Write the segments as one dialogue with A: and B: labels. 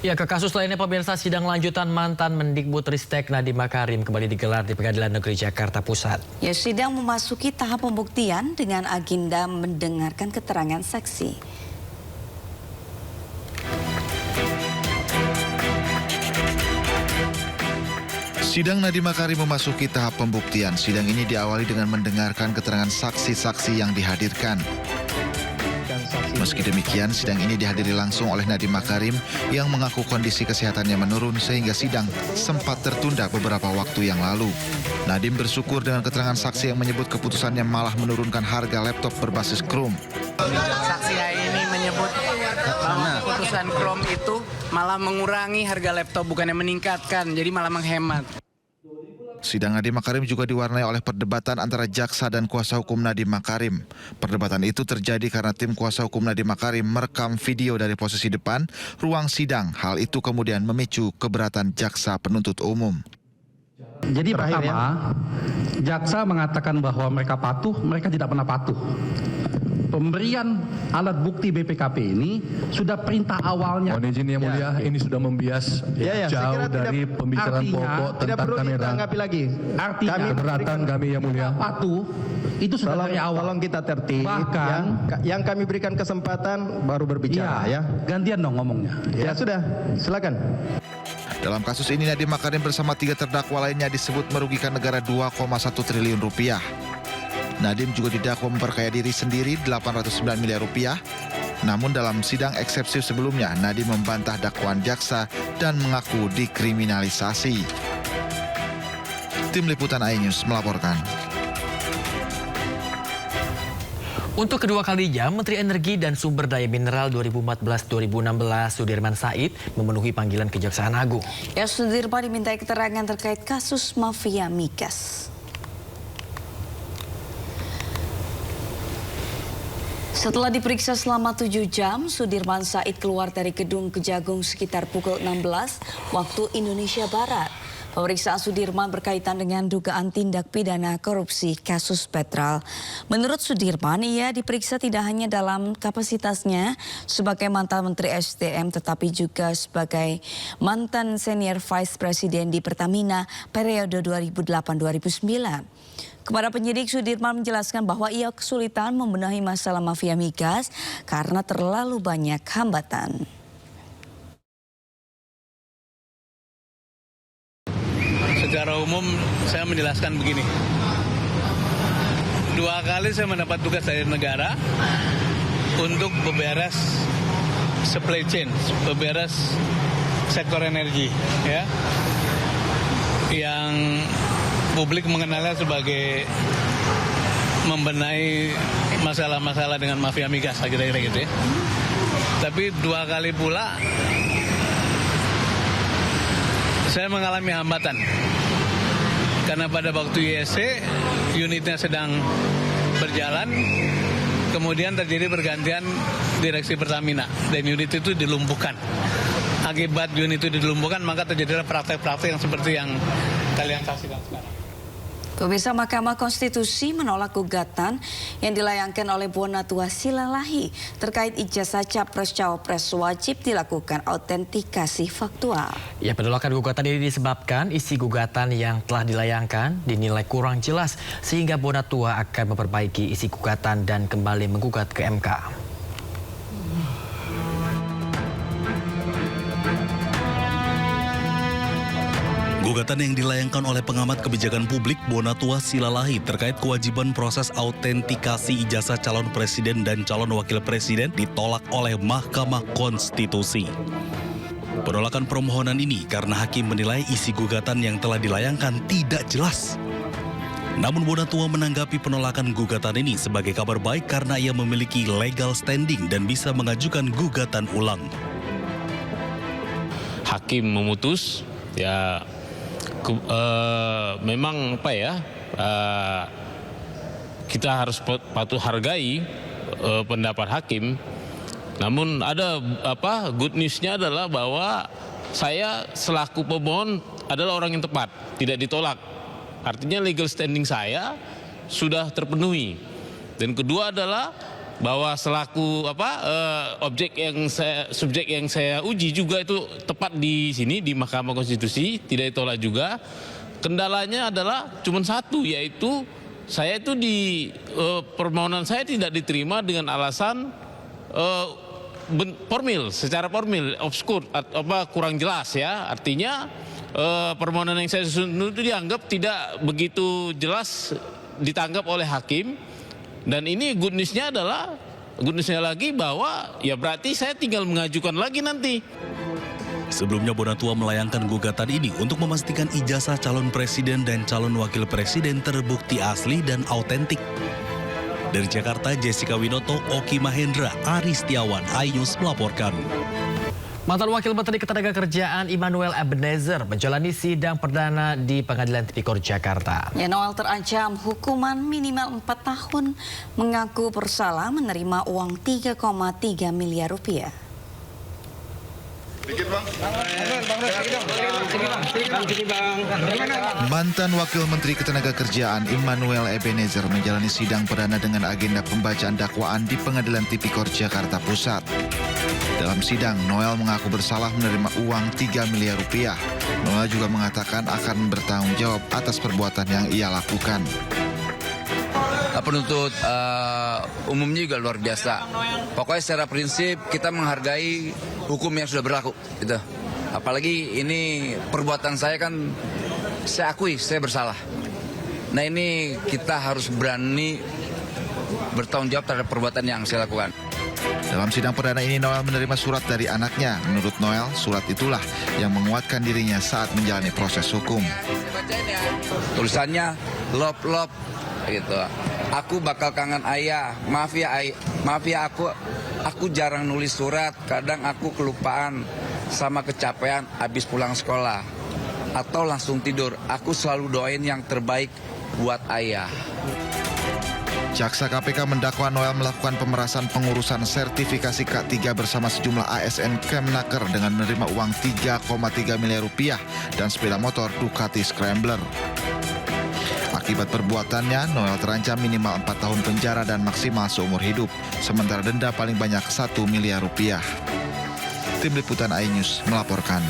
A: Ya, ke kasus lainnya pemirsa, sidang lanjutan mantan Mendikbudristek Nadiem Makarim kembali digelar di Pengadilan Negeri Jakarta Pusat.
B: Ya, sidang memasuki tahap pembuktian dengan agenda mendengarkan keterangan saksi.
C: Sidang Nadiem Makarim memasuki tahap pembuktian. Sidang ini diawali dengan mendengarkan keterangan saksi-saksi yang dihadirkan. Meski demikian, sidang ini dihadiri langsung oleh Nadiem Makarim yang mengaku kondisi kesehatannya menurun sehingga sidang sempat tertunda beberapa waktu yang lalu. Nadiem bersyukur dengan keterangan saksi yang menyebut keputusannya malah menurunkan harga laptop berbasis Chrome.
D: Saksi hari ini menyebut bahwa keputusan Chrome itu malah mengurangi harga laptop, bukannya meningkatkan, jadi malah menghemat.
C: Sidang Nadiem Makarim juga diwarnai oleh perdebatan antara jaksa dan kuasa hukum Nadiem Makarim. Perdebatan itu terjadi karena tim kuasa hukum Nadiem Makarim merekam video dari posisi depan ruang sidang. Hal itu kemudian memicu keberatan jaksa penuntut umum.
E: Jadi pertama, jaksa mengatakan bahwa mereka patuh, mereka tidak pernah patuh. Pemberian alat bukti BPKP ini sudah perintah awalnya.
F: Mohon izin yang mulia, ini sudah membias jauh dari pembicaraan pokok tentang kamera.
E: Artinya
F: keberatan kami yang mulia.
E: Patuh itu sudah dari awal.
G: Tolong kita tertib.
E: Bahkan
G: yang kami berikan kesempatan baru berbicara ya.
E: Gantian dong ngomongnya.
G: Ya sudah, silakan.
C: Dalam kasus ini Nadiem Makarim bersama 3 terdakwa lainnya disebut merugikan negara 2,1 triliun rupiah. Nadiem juga didakwa memperkaya diri sendiri 809 miliar rupiah. Namun dalam sidang eksepsi sebelumnya, Nadiem membantah dakwaan jaksa dan mengaku dikriminalisasi. Tim Liputan iNews melaporkan.
A: Untuk kedua kalinya, Menteri Energi dan Sumber Daya Mineral 2014-2016 Sudirman Said memenuhi panggilan Kejaksaan Agung.
B: Ya, Sudirman dimintai keterangan terkait kasus mafia migas. Setelah diperiksa selama 7 jam, Sudirman Said keluar dari gedung Kejagung sekitar pukul 16 waktu Indonesia Barat. Pemeriksaan Sudirman berkaitan dengan dugaan tindak pidana korupsi kasus Petrol. Menurut Sudirman, ia diperiksa tidak hanya dalam kapasitasnya sebagai mantan Menteri SDM, tetapi juga sebagai mantan senior Vice President di Pertamina periode 2008-2009. Kepada penyidik, Sudirman menjelaskan bahwa ia kesulitan membenahi masalah mafia migas karena terlalu banyak hambatan.
H: Secara umum saya menjelaskan begini. 2 kali saya mendapat tugas dari negara untuk beberes supply chain, beberes sektor energi, ya, yang publik mengenalnya sebagai membenahi masalah-masalah dengan mafia migas, kira-kira gitu ya. Tapi 2 kali pula saya mengalami hambatan. Karena pada waktu ISC, unitnya sedang berjalan, kemudian terjadi pergantian direksi Pertamina, dan unit itu dilumpuhkan. Akibat unit itu dilumpuhkan, maka terjadilah praktek-praktek yang seperti yang kalian saksikan sekarang.
B: Pemirsa, Mahkamah Konstitusi menolak gugatan yang dilayangkan oleh Bonatua Silalahi terkait ijazah Capres-Cawapres wajib dilakukan autentikasi faktual.
A: Ya, penolakan gugatan ini disebabkan isi gugatan yang telah dilayangkan dinilai kurang jelas sehingga Bonatua akan memperbaiki isi gugatan dan kembali menggugat ke MK.
I: Gugatan yang dilayangkan oleh pengamat kebijakan publik Bonatua Silalahi terkait kewajiban proses autentikasi ijazah calon presiden dan calon wakil presiden ditolak oleh Mahkamah Konstitusi. Penolakan permohonan ini karena hakim menilai isi gugatan yang telah dilayangkan tidak jelas. Namun Bonatua menanggapi penolakan gugatan ini sebagai kabar baik karena ia memiliki legal standing dan bisa mengajukan gugatan ulang.
J: Hakim memutus, ya memang kita harus patuh hargai pendapat hakim. Namun ada good newsnya adalah bahwa saya selaku pemohon adalah orang yang tepat, tidak ditolak. Artinya legal standing saya sudah terpenuhi. Dan kedua adalah bahwa selaku subjek yang saya uji juga itu tepat di sini di Mahkamah Konstitusi, tidak ditolak juga. Kendalanya adalah cuma satu, yaitu saya itu permohonan saya tidak diterima dengan alasan secara formil, obskur, kurang jelas ya. Artinya permohonan yang saya susun itu dianggap tidak begitu jelas ditanggap oleh hakim. Dan ini good newsnya lagi bahwa ya berarti saya tinggal mengajukan lagi nanti.
I: Sebelumnya Bonatua melayangkan gugatan ini untuk memastikan ijazah calon presiden dan calon wakil presiden terbukti asli dan autentik. Dari Jakarta, Jessica Winoto, Oki Mahendra, Ari Setiawan, iNews melaporkan.
A: Mantan Wakil Menteri Ketenagakerjaan Immanuel Ebenezer menjalani sidang perdana di Pengadilan Tipikor Jakarta.
B: Ya, Noel terancam hukuman minimal 4 tahun, mengaku bersalah menerima uang 3,3 miliar rupiah.
C: Mantan Wakil Menteri Ketenagakerjaan Immanuel Ebenezer menjalani sidang perdana dengan agenda pembacaan dakwaan di Pengadilan Tipikor Jakarta Pusat. Dalam sidang, Noel mengaku bersalah menerima uang 3 miliar rupiah. Noel juga mengatakan akan bertanggung jawab atas perbuatan yang ia lakukan.
K: Penuntut umumnya juga luar biasa. Pokoknya secara prinsip kita menghargai hukum yang sudah berlaku. Gitu. Apalagi ini perbuatan saya kan, saya akui saya bersalah. Nah ini kita harus berani bertanggung jawab terhadap perbuatan yang saya lakukan.
C: Dalam sidang perdana ini Noel menerima surat dari anaknya. Menurut Noel, surat itulah yang menguatkan dirinya saat menjalani proses hukum.
K: Tulisannya lop gitu. Aku bakal kangen ayah. Maaf ya aku jarang nulis surat. Kadang aku kelupaan sama kecapean abis pulang sekolah atau langsung tidur. Aku selalu doain yang terbaik buat ayah.
C: Jaksa KPK mendakwa Noel melakukan pemerasan pengurusan sertifikasi K3 bersama sejumlah ASN Kemnaker dengan menerima uang 3,3 miliar rupiah dan sepeda motor Ducati Scrambler. Akibat perbuatannya, Noel terancam minimal 4 tahun penjara dan maksimal seumur hidup, sementara denda paling banyak 1 miliar rupiah. Tim Liputan iNews melaporkan.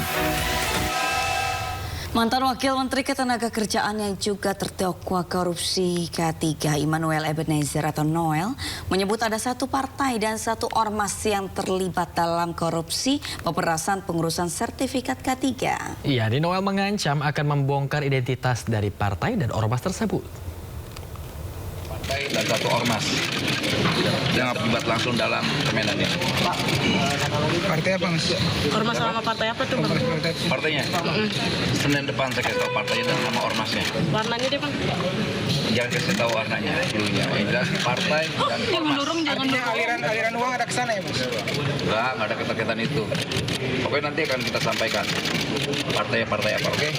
B: Mantan Wakil Menteri Ketenagakerjaan yang juga terdakwa korupsi K3 Immanuel Ebenezer atau Noel menyebut ada satu partai dan satu ormas yang terlibat dalam korupsi pemerasan pengurusan sertifikat K3.
A: Iya, Noel mengancam akan membongkar identitas dari partai dan ormas tersebut.
K: Partai dan satu ormas yang terlibat langsung dalam permainan ini.
L: Partai apa, Mas?
M: Ormas sama partai apa tuh, Bang?
K: Partainya? Senin depan saya kasih tahu partainya dan nama ormasnya.
M: Warnanya deh, Bang?
K: Jangan kasih tahu warnanya, dulunya. Yang jelas partai dan ormas.
M: Mendorong jangan
L: aliran uang ada kesana ya, Mas?
K: Enggak ada keterkaitan itu. Pokoknya nanti akan kita sampaikan partai apa, oke?